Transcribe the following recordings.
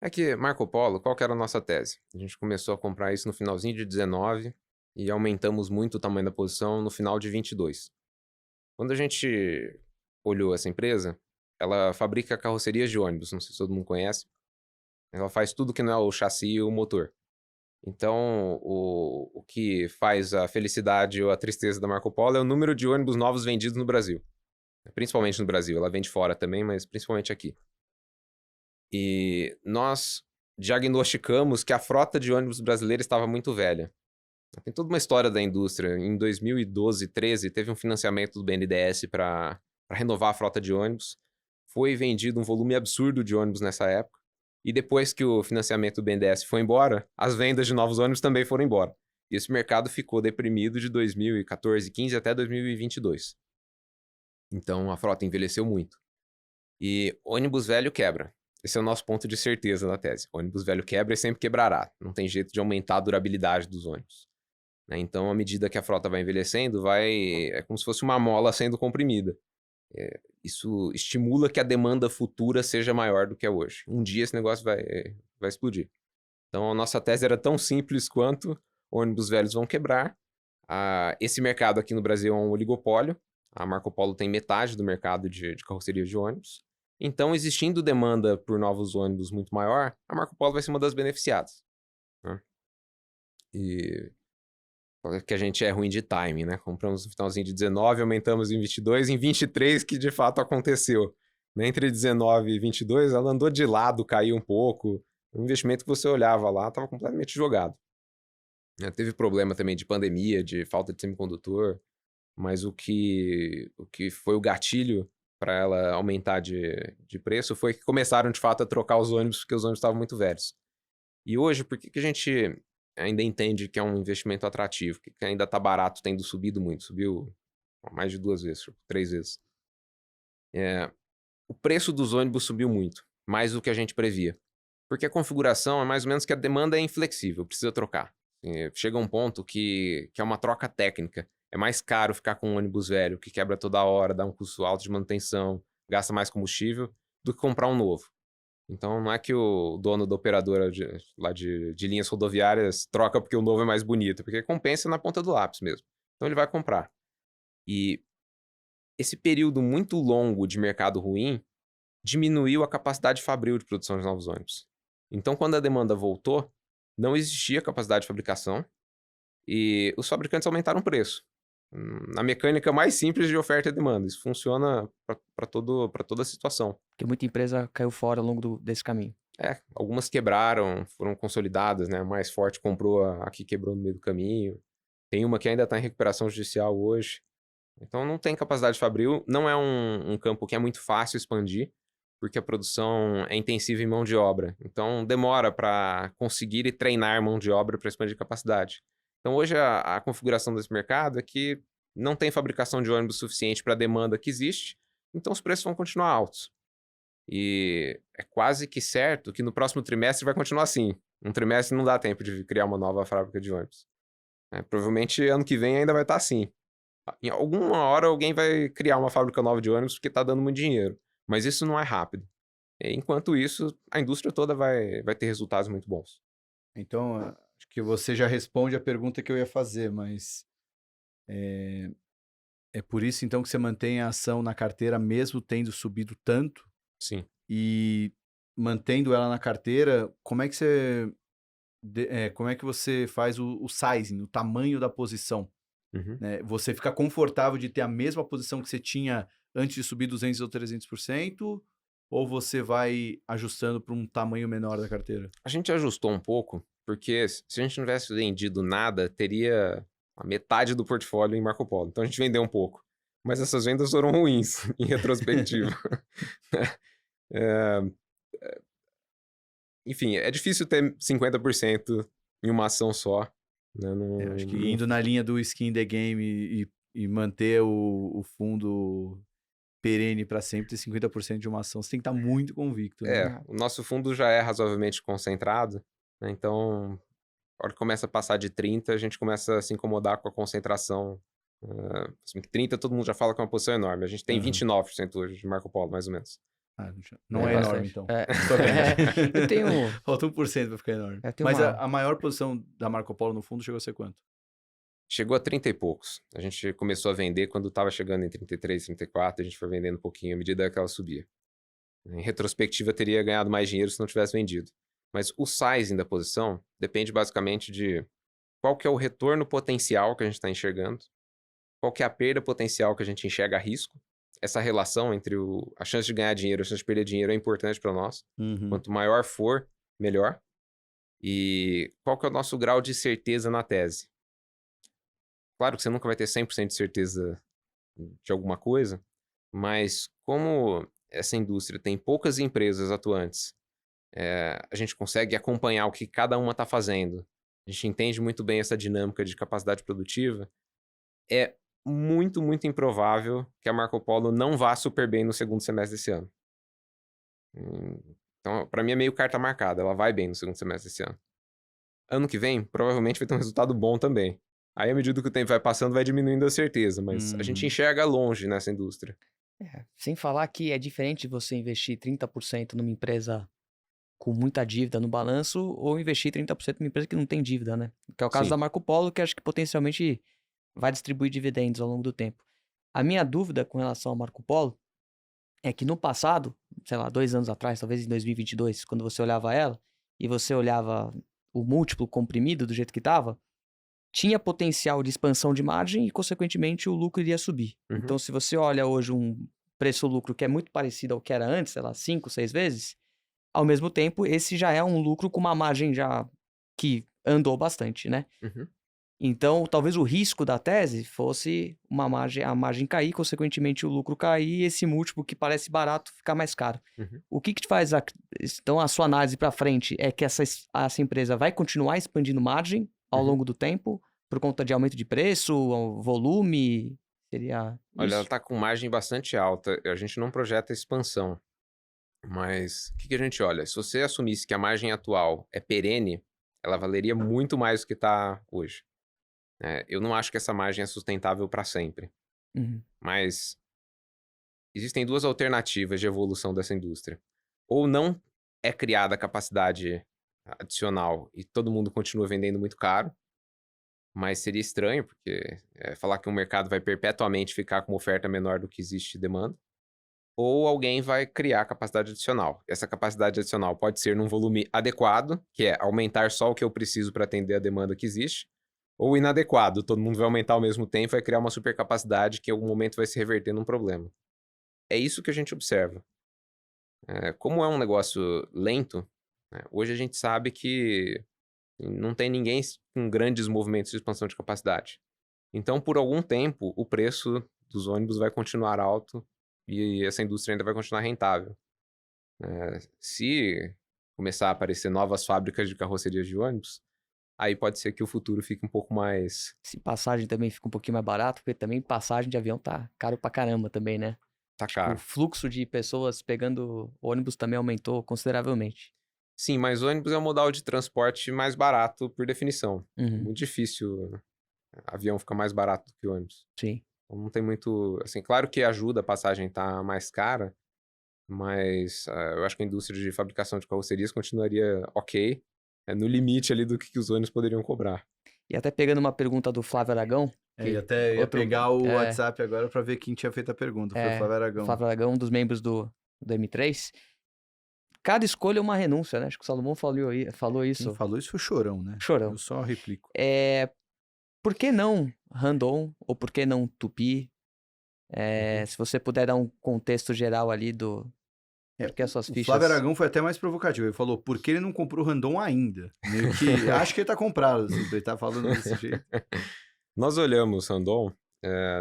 É que Marco Polo, qual que era a nossa tese? A gente começou a comprar isso no finalzinho de 19 e aumentamos muito o tamanho da posição no final de 22. Quando a gente olhou essa empresa, ela fabrica carrocerias de ônibus, não sei se todo mundo conhece. Ela faz tudo que não é o chassi e o motor. Então, o que faz a felicidade ou a tristeza da Marco Polo é o número de ônibus novos vendidos no Brasil. Principalmente no Brasil, ela vende fora também, mas principalmente aqui. E nós diagnosticamos que a frota de ônibus brasileira estava muito velha. Tem toda uma história da indústria. Em 2012, 13, teve um financiamento do BNDES para renovar a frota de ônibus. Foi vendido um volume absurdo de ônibus nessa época. E depois que o financiamento do BNDES foi embora, as vendas de novos ônibus também foram embora. E esse mercado ficou deprimido de 2014, 15 até 2022. Então a frota envelheceu muito. E ônibus velho quebra. Esse é o nosso ponto de certeza na tese. Ônibus velho quebra e sempre quebrará. Não tem jeito de aumentar a durabilidade dos ônibus. Né? Então, à medida que a frota vai envelhecendo, é como se fosse uma mola sendo comprimida. Isso estimula que a demanda futura seja maior do que é hoje. Um dia esse negócio vai explodir. Então, a nossa tese era tão simples quanto ônibus velhos vão quebrar. Esse mercado aqui no Brasil é um oligopólio. A Marco Polo tem metade do mercado de carrocerias de ônibus. Então, existindo demanda por novos ônibus muito maior, a Marco Polo vai ser uma das beneficiadas. Né? E que a gente é ruim de timing, né? Compramos no finalzinho de 19, aumentamos em 22, em 23 que de fato aconteceu. Né? Entre 19 e 22, ela andou de lado, caiu um pouco. O investimento que você olhava lá estava completamente jogado. Teve problema também de pandemia, de falta de semicondutor, mas o que foi o gatilho para ela aumentar de preço foi que começaram de fato a trocar os ônibus, porque os ônibus estavam muito velhos. E hoje, por que a gente ainda entende que é um investimento atrativo, que ainda está barato, tendo subido muito, subiu mais de 2 vezes, 3 vezes. O preço dos ônibus subiu muito, mais do que a gente previa. Porque a configuração é mais ou menos que a demanda é inflexível, precisa trocar. Chega um ponto que é uma troca técnica. É mais caro ficar com um ônibus velho, que quebra toda hora, dá um custo alto de manutenção, gasta mais combustível, do que comprar um novo. Então não é que o dono da operadora lá de linhas rodoviárias troca porque o novo é mais bonito, porque compensa na ponta do lápis mesmo. Então ele vai comprar. E esse período muito longo de mercado ruim diminuiu a capacidade fabril de produção de novos ônibus. Então quando a demanda voltou, não existia capacidade de fabricação e os fabricantes aumentaram o preço. Na mecânica mais simples de oferta e demanda. Isso funciona para toda a situação. Porque muita empresa caiu fora ao longo desse caminho. Algumas quebraram, foram consolidadas, né? A mais forte comprou a que quebrou no meio do caminho. Tem uma que ainda está em recuperação judicial hoje. Então não tem capacidade fabril. Não é um campo que é muito fácil expandir, porque a produção é intensiva em mão de obra. Então demora para conseguir e treinar mão de obra para expandir capacidade. Então hoje a configuração desse mercado é que não tem fabricação de ônibus suficiente para a demanda que existe, então os preços vão continuar altos. E é quase que certo que no próximo trimestre vai continuar assim. Um trimestre não dá tempo de criar uma nova fábrica de ônibus. Provavelmente ano que vem ainda vai estar assim. Em alguma hora alguém vai criar uma fábrica nova de ônibus porque está dando muito dinheiro. Mas isso não é rápido. Enquanto isso, a indústria toda vai ter resultados muito bons. Então, acho que você já responde a pergunta que eu ia fazer, mas é por isso então que você mantém a ação na carteira mesmo tendo subido tanto? Sim. E mantendo ela na carteira, como é que você faz o sizing, o tamanho da posição? Uhum. Né? Você fica confortável de ter a mesma posição que você tinha antes de subir 200 ou 300%? Ou você vai ajustando para um tamanho menor da carteira? A gente ajustou um pouco, porque se a gente não tivesse vendido nada, teria a metade do portfólio em Marco Polo. Então a gente vendeu um pouco. Mas essas vendas foram ruins, em retrospectiva. É, enfim, é difícil ter 50% em uma ação só. Né? Acho que indo na linha do skin the game e manter o fundo perene para sempre, ter 50% de uma ação, você tem que estar muito convicto, né? O nosso fundo já é razoavelmente concentrado, né? Então, a hora que começa a passar de 30, a gente começa a se incomodar com a concentração. Assim, 30 todo mundo já fala que é uma posição enorme. A gente tem 29% hoje de Marco Polo, mais ou menos. Ah, não É é enorme, bastante. então. É. Tô grande. Eu tenho, Falta 1% pra ficar enorme. eu tenho Mas uma. a maior posição da Marco Polo no fundo chegou a ser quanto? Chegou a 30 e poucos. A gente começou a vender quando estava chegando em 33, 34, a gente foi vendendo um pouquinho à medida que ela subia. Em retrospectiva, teria ganhado mais dinheiro se não tivesse vendido. Mas o sizing da posição depende basicamente de qual que é o retorno potencial que a gente está enxergando, qual que é a perda potencial que a gente enxerga a risco. Essa relação entre a chance de ganhar dinheiro e a chance de perder dinheiro é importante para nós. Quanto maior for, melhor. E qual que é o nosso grau de certeza na tese? Claro que você nunca vai ter 100% de certeza de alguma coisa, mas como essa indústria tem poucas empresas atuantes, a gente consegue acompanhar o que cada uma está fazendo, a gente entende muito bem essa dinâmica de capacidade produtiva, é muito, muito improvável que a Marco Polo não vá super bem no segundo semestre desse ano. Então, para mim é meio carta marcada, ela vai bem no segundo semestre desse ano. Ano que vem, provavelmente vai ter um resultado bom também. Aí, à medida que o tempo vai passando, vai diminuindo a certeza, mas a gente enxerga longe nessa indústria. Sem falar que é diferente de você investir 30% numa empresa com muita dívida no balanço ou investir 30% numa empresa que não tem dívida, né? Que é o caso Sim. da Marco Polo, que acho que potencialmente vai distribuir dividendos ao longo do tempo. A minha dúvida com relação ao Marco Polo é que no passado, sei lá, 2 anos atrás, talvez em 2022, quando você olhava ela e você olhava o múltiplo comprimido do jeito que estava, tinha potencial de expansão de margem e, consequentemente, o lucro iria subir. Uhum. Então, se você olha hoje um preço-lucro que é muito parecido ao que era antes, sei lá, 5, 6 vezes, ao mesmo tempo, esse já é um lucro com uma margem já que andou bastante, né? Uhum. Então, talvez o risco da tese fosse a margem cair, consequentemente o lucro cair e esse múltiplo que parece barato ficar mais caro. Uhum. O que te faz, então, a sua análise para frente é que essa empresa vai continuar expandindo margem ao longo do tempo por conta de aumento de preço, volume, seria Olha, ela isso? está com margem bastante alta. A gente não projeta expansão. Mas o que a gente olha? Se você assumisse que a margem atual é perene, ela valeria muito mais do que está hoje. Eu não acho que essa margem é sustentável para sempre. Uhum. Mas existem duas alternativas de evolução dessa indústria. Ou não é criada capacidade adicional e todo mundo continua vendendo muito caro, mas seria estranho, porque falar que um mercado vai perpetuamente ficar com uma oferta menor do que existe demanda. Ou alguém vai criar capacidade adicional. Essa capacidade adicional pode ser num volume adequado, que é aumentar só o que eu preciso para atender a demanda que existe, ou inadequado, todo mundo vai aumentar ao mesmo tempo, vai criar uma supercapacidade que em algum momento vai se reverter num problema. É isso que a gente observa. Como é um negócio lento, né, hoje a gente sabe que não tem ninguém com grandes movimentos de expansão de capacidade. Então, por algum tempo, o preço dos ônibus vai continuar alto e essa indústria ainda vai continuar rentável. Se começar a aparecer novas fábricas de carrocerias de ônibus, aí pode ser que o futuro fique um pouco mais... Se passagem também fica um pouquinho mais barato, porque também passagem de avião tá caro pra caramba também, né? Tá O caro. fluxo de pessoas pegando ônibus também aumentou consideravelmente. Sim, mas ônibus é o modal de transporte mais barato por definição. É Uhum, muito difícil avião ficar mais barato do que ônibus. sim. Então, não tem muito... Assim, claro que ajuda a passagem estar mais cara, mas eu acho que a indústria de fabricação de carrocerias continuaria ok, no limite ali do que os ônibus poderiam cobrar. E até pegando uma pergunta do Flávio Aragão, E até ia outro- pegar o é, WhatsApp agora pra ver quem tinha feito a pergunta. Foi o Flávio Aragão. Flávio Aragão, um dos membros do M3, cada escolha é uma renúncia, né? Acho que o Salomão falou Quem isso. falou isso foi Chorão, né? Chorão. Eu só replico. Por que não Randon ou por que não Tupi? Se você puder dar um contexto geral ali do... Porque as suas O fichas... Flávio Aragão foi até mais provocativo. Ele falou, por que ele não comprou o Randon ainda? Meio que, acho que ele tá comprado, assim, ele tá falando desse jeito. Nós olhamos Randon,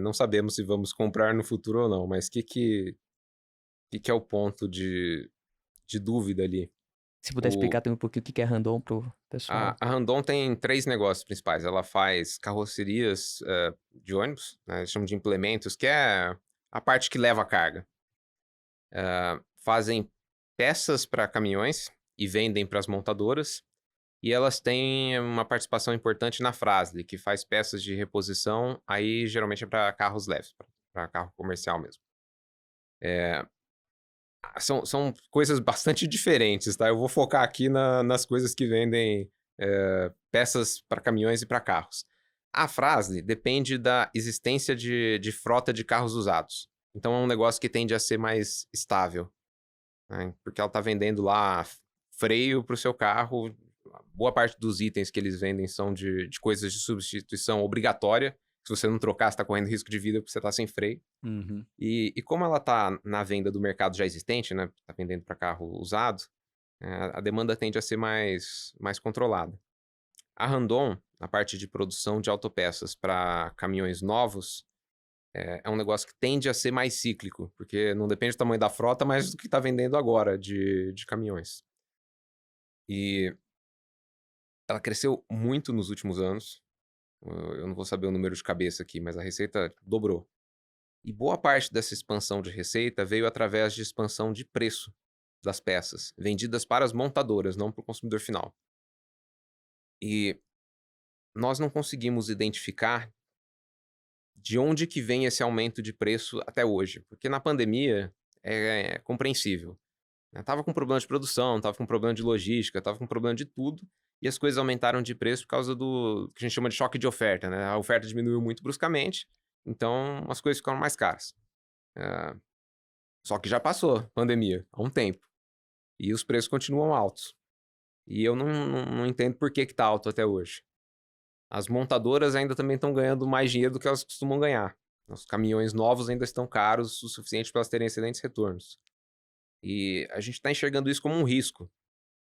não sabemos se vamos comprar no futuro ou não, mas o que é o ponto de dúvida ali? Se puder explicar também um pouquinho o que é Randon pro pessoal. A Randon tem 3 negócios principais. Ela faz carrocerias de ônibus, né, eles chamam de implementos, que é a parte que leva a carga. Fazem peças para caminhões e vendem para as montadoras. E elas têm uma participação importante na Fras-le, que faz peças de reposição, aí geralmente é para carros leves, para carro comercial mesmo. São coisas bastante diferentes, tá? Eu vou focar aqui nas coisas que vendem peças para caminhões e para carros. A Fras-le depende da existência de frota de carros usados. Então é um negócio que tende a ser mais estável, né? Porque ela está vendendo lá freio para o seu carro. Boa parte dos itens que eles vendem são de coisas de substituição obrigatória. Se você não trocar, você está correndo risco de vida porque você está sem freio. Uhum. E como ela está na venda do mercado já existente, né? Está vendendo para carro usado, a demanda tende a ser mais controlada. A Randon, na parte de produção de autopeças para caminhões novos, é um negócio que tende a ser mais cíclico, porque não depende do tamanho da frota, mas do que está vendendo agora de caminhões. E ela cresceu muito nos últimos anos. Eu não vou saber o número de cabeça aqui, mas a receita dobrou. E boa parte dessa expansão de receita veio através de expansão de preço das peças, vendidas para as montadoras, não para o consumidor final. E nós não conseguimos identificar de onde que vem esse aumento de preço até hoje, porque na pandemia é compreensível. Tava com problema de produção, tava com problema de logística, tava com problema de tudo, e as coisas aumentaram de preço por causa do que a gente chama de choque de oferta, né? A oferta diminuiu muito bruscamente, então as coisas ficaram mais caras. Só que já passou a pandemia há um tempo, e os preços continuam altos. E eu não entendo por que tá alto até hoje. As montadoras ainda também estão ganhando mais dinheiro do que elas costumam ganhar. Os caminhões novos ainda estão caros o suficiente para elas terem excelentes retornos. E a gente está enxergando isso como um risco.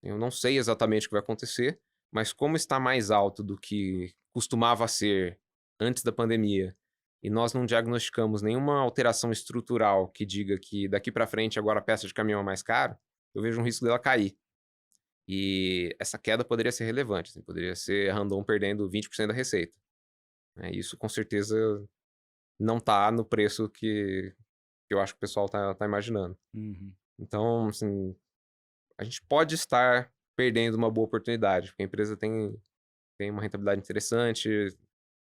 Eu não sei exatamente o que vai acontecer, mas como está mais alto do que costumava ser antes da pandemia, e nós não diagnosticamos nenhuma alteração estrutural que diga que daqui para frente agora a peça de caminhão é mais caro, eu vejo um risco dela cair. E essa queda poderia ser relevante, assim, poderia ser a Randon perdendo 20% da receita. Isso com certeza não está no preço que eu acho que o pessoal tá imaginando. Uhum. Então, assim, a gente pode estar perdendo uma boa oportunidade, porque a empresa tem uma rentabilidade interessante,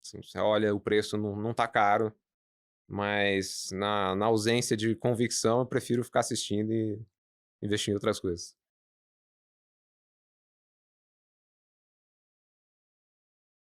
assim, você olha, o preço não tá caro, mas na ausência de convicção, eu prefiro ficar assistindo e investir em outras coisas.